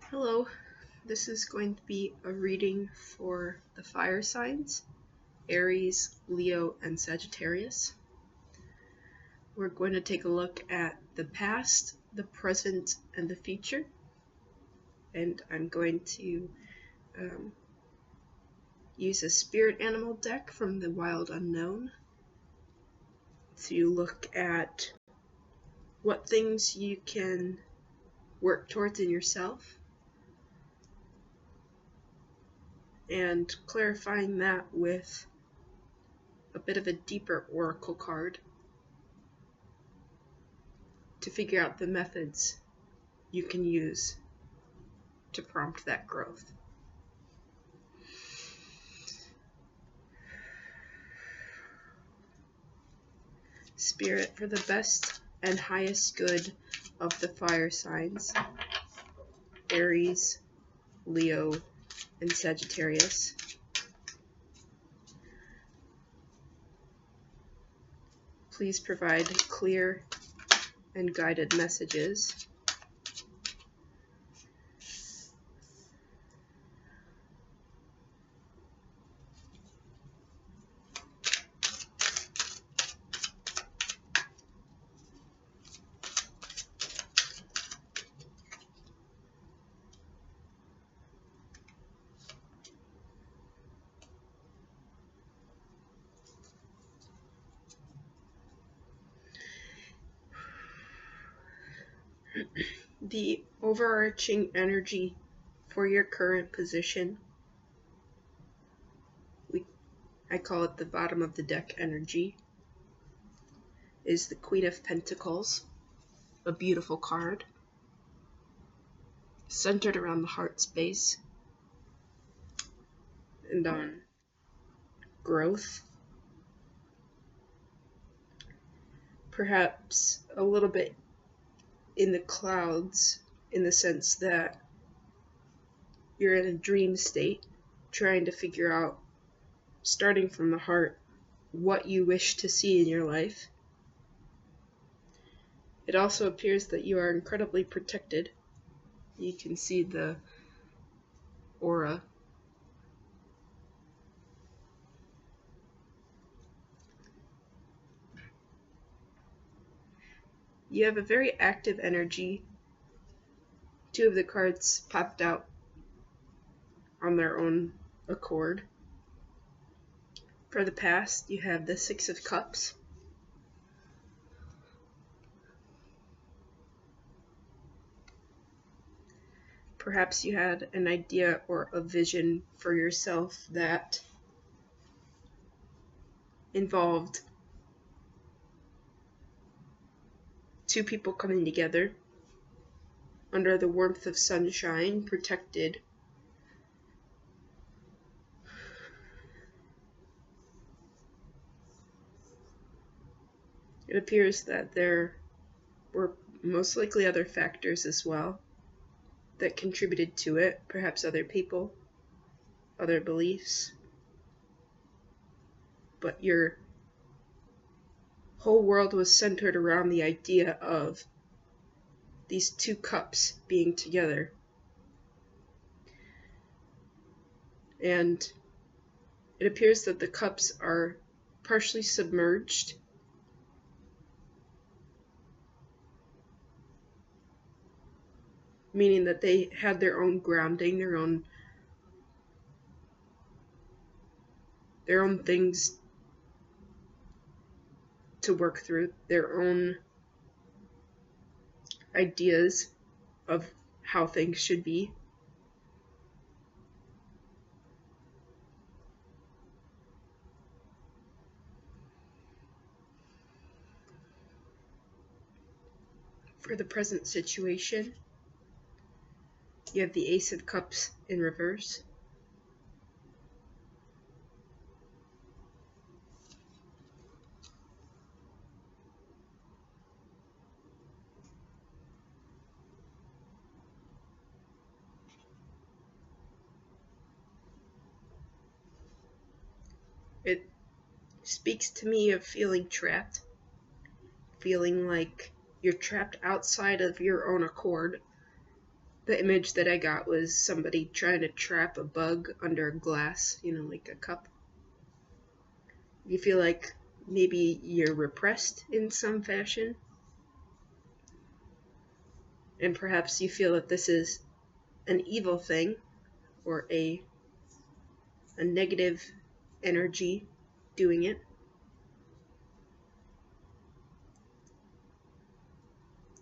Hello, this is going to be a reading for the fire signs, Aries, Leo, and Sagittarius. We're going to take a look at the past, the present, and the future. And I'm going to use a spirit animal deck from the Wild Unknown to look at what things you can work towards in yourself, and clarifying that with a bit of a deeper oracle card to figure out the methods you can use to prompt that growth. Spirit, for the best and highest good of the fire signs, Aries, Leo, and Sagittarius, please provide clear and guided messages. The overarching energy for your current position, I call it the bottom of the deck energy, is the Queen of Pentacles, a beautiful card, centered around the heart space and on growth. Perhaps a little bit in the clouds, in the sense that you're in a dream state, trying to figure out, starting from the heart, what you wish to see in your life. It also appears that you are incredibly protected. You can see the aura. You have a very active energy. Two of the cards popped out on their own accord. For the past, you have the Six of Cups. Perhaps you had an idea or a vision for yourself that involved two people coming together under the warmth of sunshine, protected. It appears that there were most likely other factors as well that contributed to it, perhaps other people, other beliefs. But your whole world was centered around the idea of these two cups being together. And it appears that the cups are partially submerged, meaning that they had their own grounding, their own things to work through, their own ideas of how things should be. For the present situation, you have the Ace of Cups in reverse. It speaks to me of feeling trapped, feeling like you're trapped outside of your own accord, The image that I got was somebody trying to trap a bug under a glass, like a cup. You feel like maybe you're repressed in some fashion, and perhaps you feel that this is an evil thing or a negative energy doing it.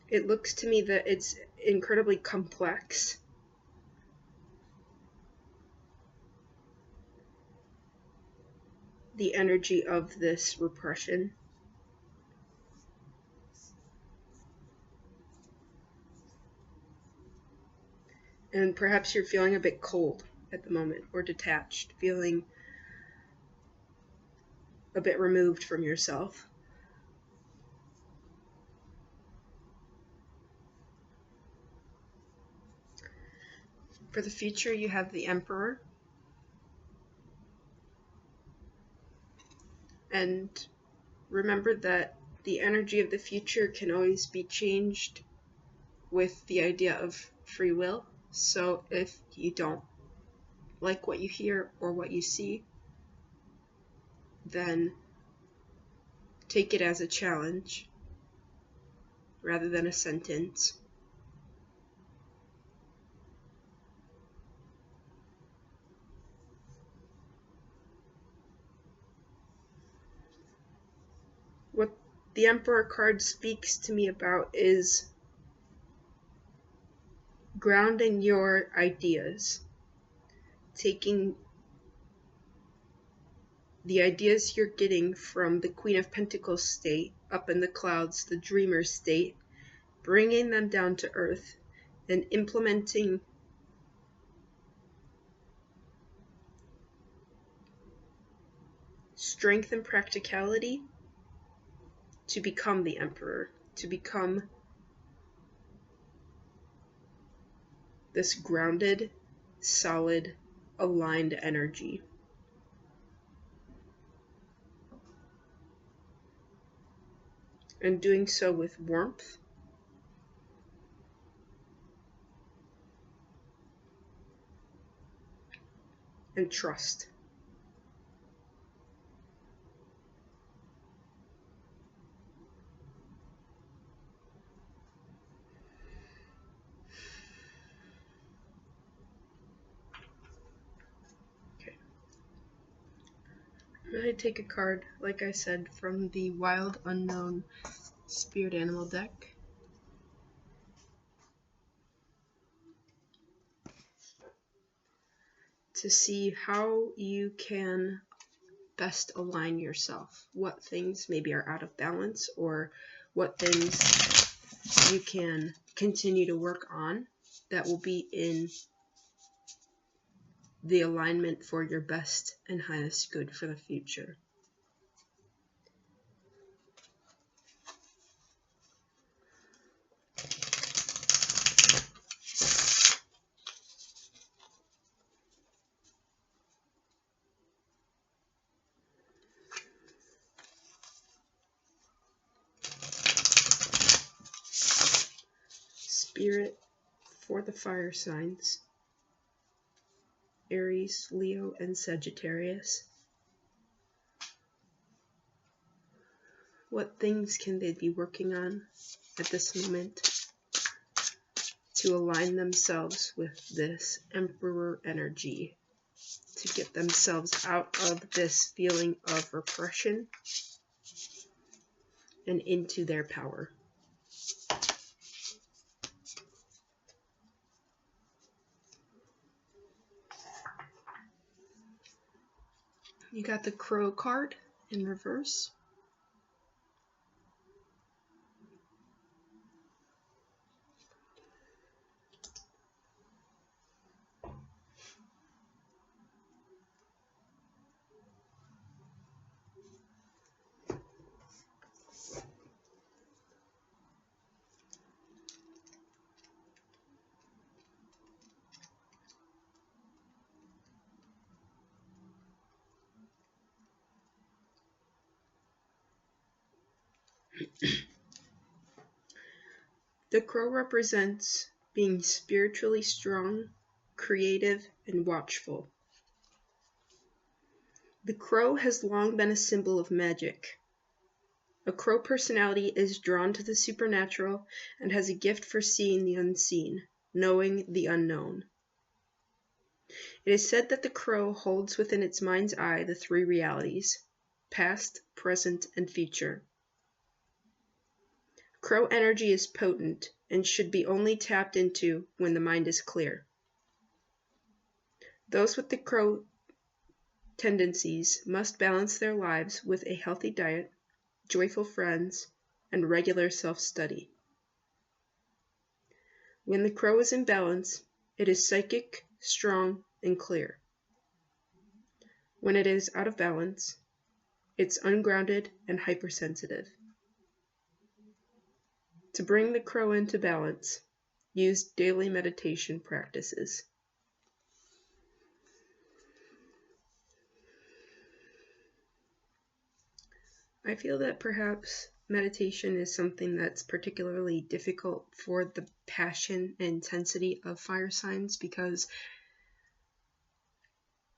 It looks to me that it's incredibly complex. The energy of this repression. And perhaps you're feeling a bit cold at the moment, or detached, feeling a bit removed from yourself. For the future, you have the Emperor. And remember that the energy of the future can always be changed with the idea of free will. So if you don't like what you hear or what you see, then take it as a challenge rather than a sentence. What the Emperor card speaks to me about is grounding your ideas, taking the ideas you're getting from the Queen of Pentacles state, up in the clouds, the dreamer state, bringing them down to earth and implementing strength and practicality to become the Emperor, to become this grounded, solid, aligned energy. And doing so with warmth and trust. Okay. I'm going to take a card, like I said, from the Wild Unknown Spirit Animal deck. To see how you can best align yourself, what things maybe are out of balance, or what things you can continue to work on that will be in the alignment for your best and highest good for the future. Spirit for the fire signs, Aries, Leo, and Sagittarius. What things can they be working on at this moment to align themselves with this Emperor energy, to get themselves out of this feeling of repression and into their power? You got the Crow card in reverse. The crow represents being spiritually strong, creative, and watchful. The crow has long been a symbol of magic. A crow personality is drawn to the supernatural and has a gift for seeing the unseen, knowing the unknown. It is said that the crow holds within its mind's eye the three realities: past, present, and future. Crow energy is potent and should be only tapped into when the mind is clear. Those with the crow tendencies must balance their lives with a healthy diet, joyful friends, and regular self-study. When the crow is in balance, it is psychic, strong, and clear. When it is out of balance, it's ungrounded and hypersensitive. To bring the crow into balance, use daily meditation practices. I feel that perhaps meditation is something that's particularly difficult for the passion and intensity of fire signs, because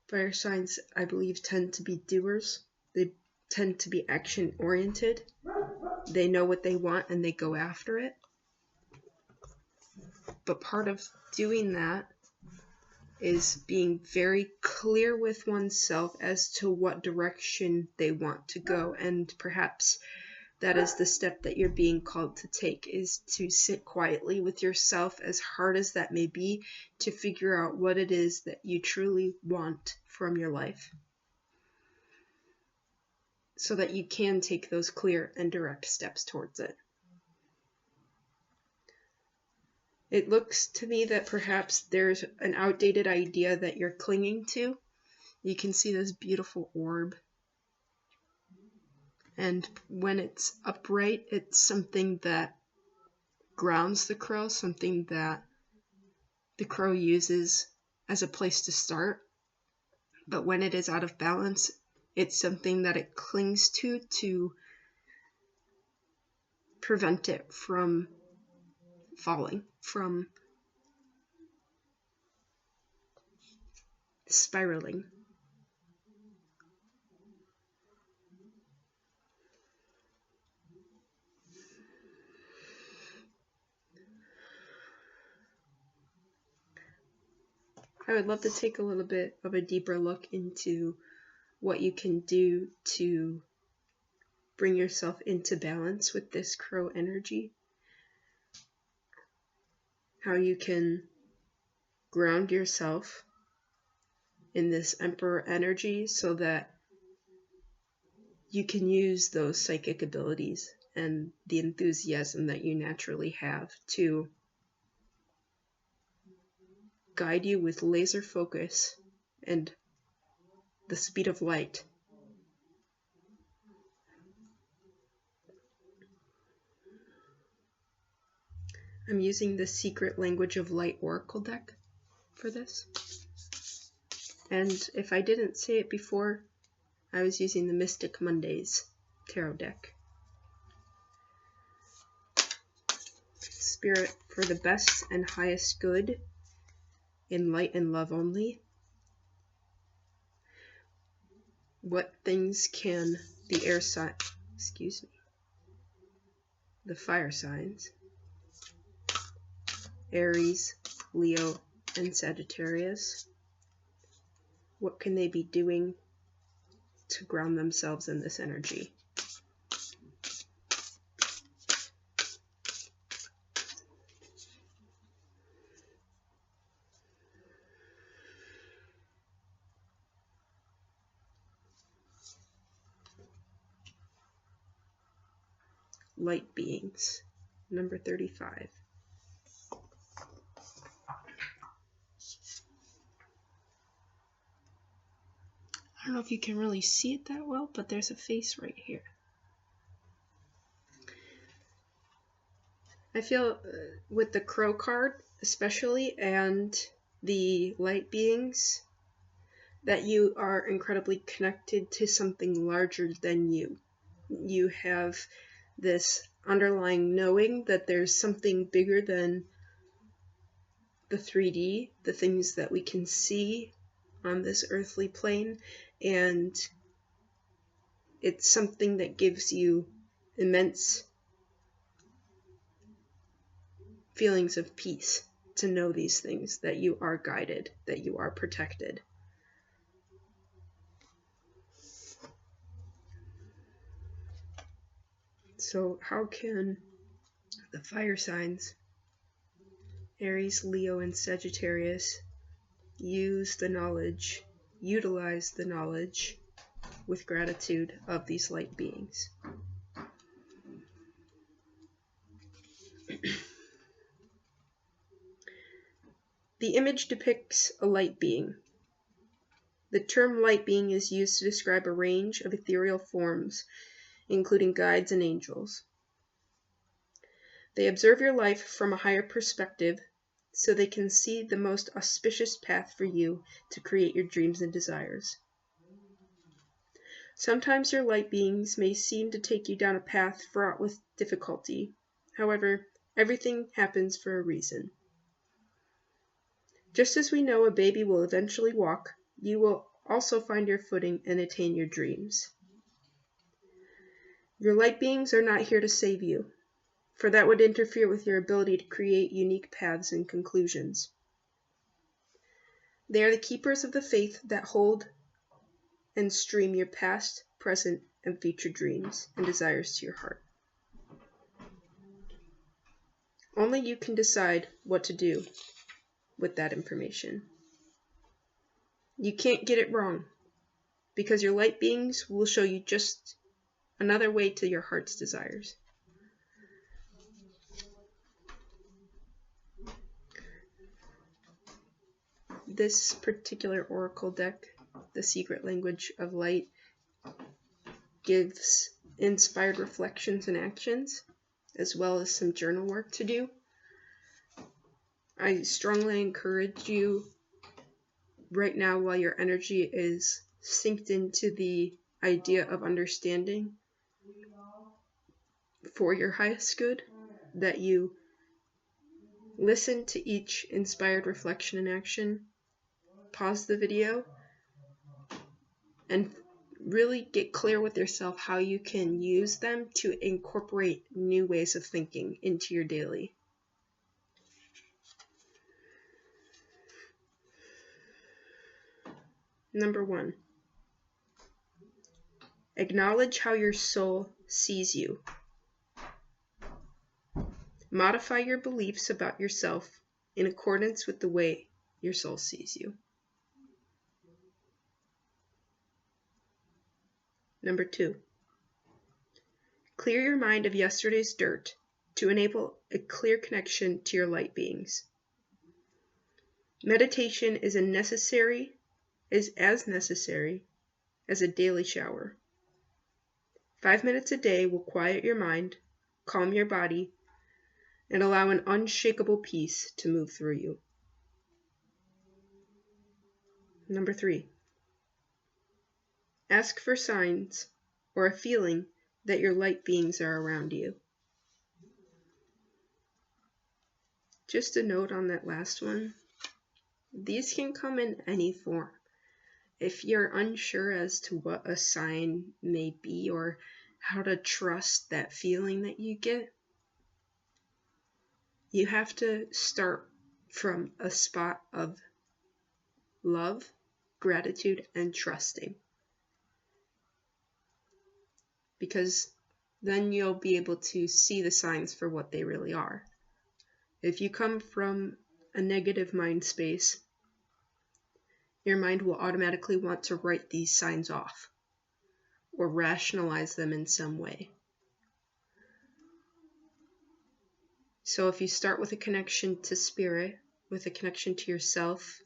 fire signs, I believe, tend to be doers. They tend to be action-oriented. They know what they want and they go after it. But part of doing that is being very clear with oneself as to what direction they want to go, and perhaps that is the step that you're being called to take, is to sit quietly with yourself, as hard as that may be, to figure out what it is that you truly want from your life, so that you can take those clear and direct steps towards it. It looks to me that perhaps there's an outdated idea that you're clinging to. You can see this beautiful orb. And when it's upright, it's something that grounds the crow, something that the crow uses as a place to start. But when it is out of balance, it's something that it clings to prevent it from falling, from spiraling. I would love to take a little bit of a deeper look into what you can do to bring yourself into balance with this crow energy. How you can ground yourself in this emperor energy so that you can use those psychic abilities and the enthusiasm that you naturally have to guide you with laser focus and the speed of light. I'm using the Secret Language of Light Oracle deck for this. And if I didn't say it before, I was using the Mystic Mondays tarot deck. Spirit, for the best and highest good, in light and love only, what things can the air sign, the fire signs, Aries, Leo, and Sagittarius, what can they be doing to ground themselves in this energy? Light beings, number 35. I don't know if you can really see it that well, but there's a face right here. I feel with the crow card especially, and the light beings, that you are incredibly connected to something larger than you. You have this underlying knowing that there's something bigger than the 3D, the things that we can see on this earthly plane, and it's something that gives you immense feelings of peace to know these things, that you are guided, that you are protected. So how can the fire signs, Aries, Leo, and Sagittarius, utilize the knowledge with gratitude of these light beings? The image depicts a light being. The term light being is used to describe a range of ethereal forms, including guides and angels. They observe your life from a higher perspective, so they can see the most auspicious path for you to create your dreams and desires. Sometimes your light beings may seem to take you down a path fraught with difficulty. However, everything happens for a reason. Just as we know a baby will eventually walk, you will also find your footing and attain your dreams. Your light beings are not here to save you, for that would interfere with your ability to create unique paths and conclusions. They are the keepers of the faith that hold and stream your past, present, and future dreams and desires to your heart. Only you can decide what to do with that information. You can't get it wrong, because your light beings will show you just another way to your heart's desires. This particular oracle deck, The Secret Language of Light, gives inspired reflections and actions, as well as some journal work to do. I strongly encourage you right now, while your energy is synced into the idea of understanding for your highest good, that you listen to each inspired reflection and action, pause the video, and really get clear with yourself how you can use them to incorporate new ways of thinking into your daily. Number 1, acknowledge how your soul sees you. Modify your beliefs about yourself in accordance with the way your soul sees you. Number 2, clear your mind of yesterday's dirt to enable a clear connection to your light beings. Meditation is as necessary as a daily shower. 5 minutes a day will quiet your mind, calm your body, and allow an unshakable peace to move through you. Number 3, ask for signs or a feeling that your light beings are around you. Just a note on that last one. These can come in any form. If you're unsure as to what a sign may be or how to trust that feeling that you get, you have to start from a spot of love, gratitude, and trusting. Because then you'll be able to see the signs for what they really are. If you come from a negative mind space, your mind will automatically want to write these signs off or rationalize them in some way. So if you start with a connection to spirit, with a connection to yourself,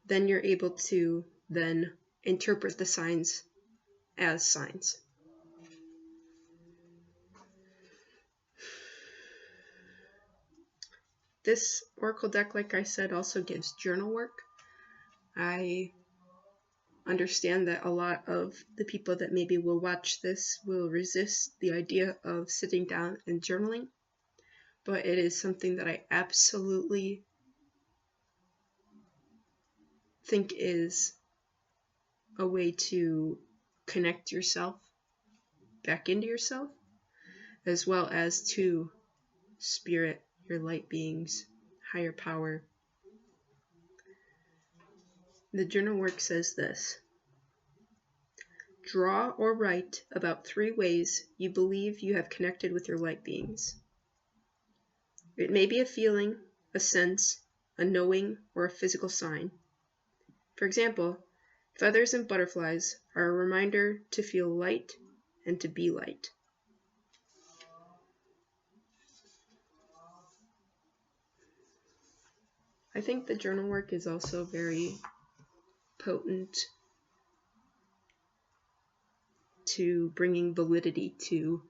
then you're able to then interpret the signs as signs. This oracle deck, like I said, also gives journal work. I understand that a lot of the people that maybe will watch this will resist the idea of sitting down and journaling. but it is something that I absolutely think is a way to connect yourself back into yourself, as well as to spirit, your light beings, higher power. The journal work says this: draw or write about 3 ways you believe you have connected with your light beings. It may be a feeling, a sense, a knowing, or a physical sign. For example, feathers and butterflies are a reminder to feel light and to be light. I think the journal work is also very potent to bringing validity to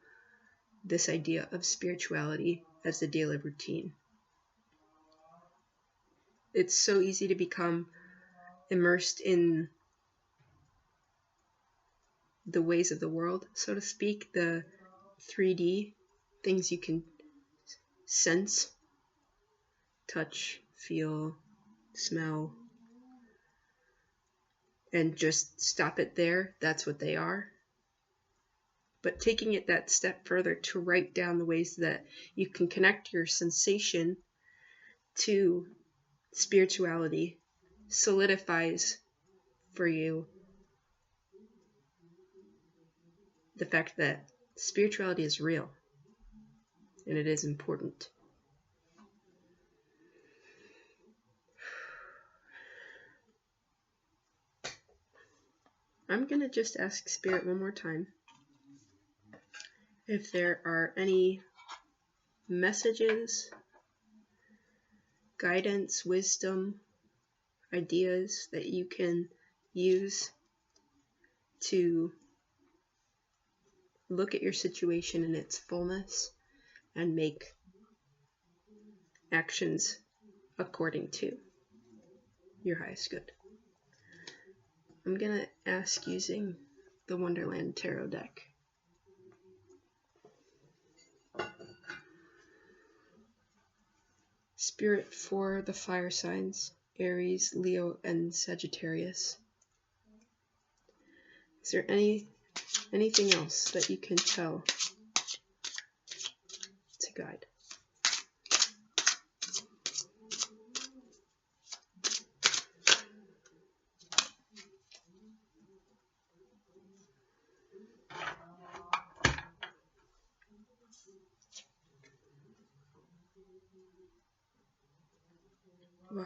this idea of spirituality as a daily routine. It's so easy to become immersed in the ways of the world, so to speak, the 3D things you can sense, touch, feel, smell, and just stop it there. That's what they are. But taking it that step further to write down the ways that you can connect your sensation to spirituality solidifies for you the fact that spirituality is real and it is important. I'm going to just ask Spirit one more time if there are any messages, guidance, wisdom, ideas that you can use to look at your situation in its fullness and make actions according to your highest good. I'm going to ask using the Wonderland Tarot deck. Spirit for the fire signs, Aries, Leo, and Sagittarius. Is there anything else that you can tell to guide? Wow.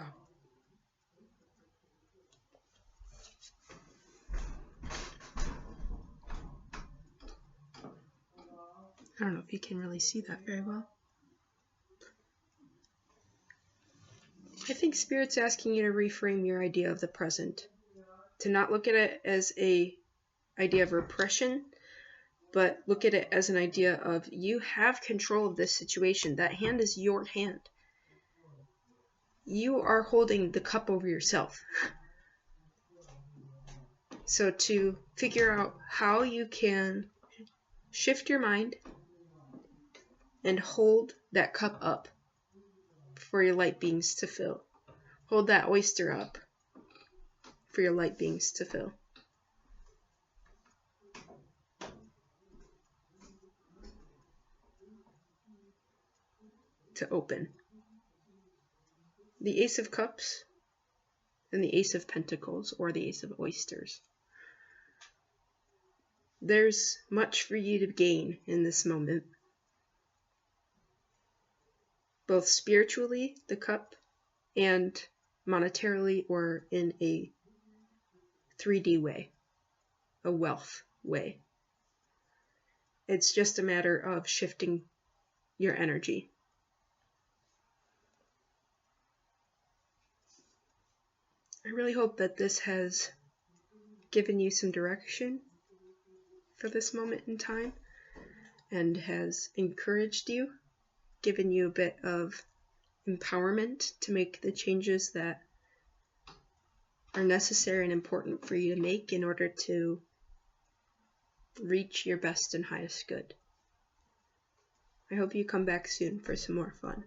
I don't know if you can really see that very well. I think Spirit's asking you to reframe your idea of the present, to not look at it as an idea of repression, but look at it as an idea of you have control of this situation. That hand is your hand. You are holding the cup over yourself. So to figure out how you can shift your mind and hold that cup up for your light beings to fill. Hold that oyster up for your light beings to fill. To open. The Ace of Cups and the Ace of Pentacles, or the Ace of Oysters. There's much for you to gain in this moment. Both spiritually, the cup, and monetarily, or in a 3D way, a wealth way. It's just a matter of shifting your energy. I really hope that this has given you some direction for this moment in time and has encouraged you, given you a bit of empowerment to make the changes that are necessary and important for you to make in order to reach your best and highest good. I hope you come back soon for some more fun.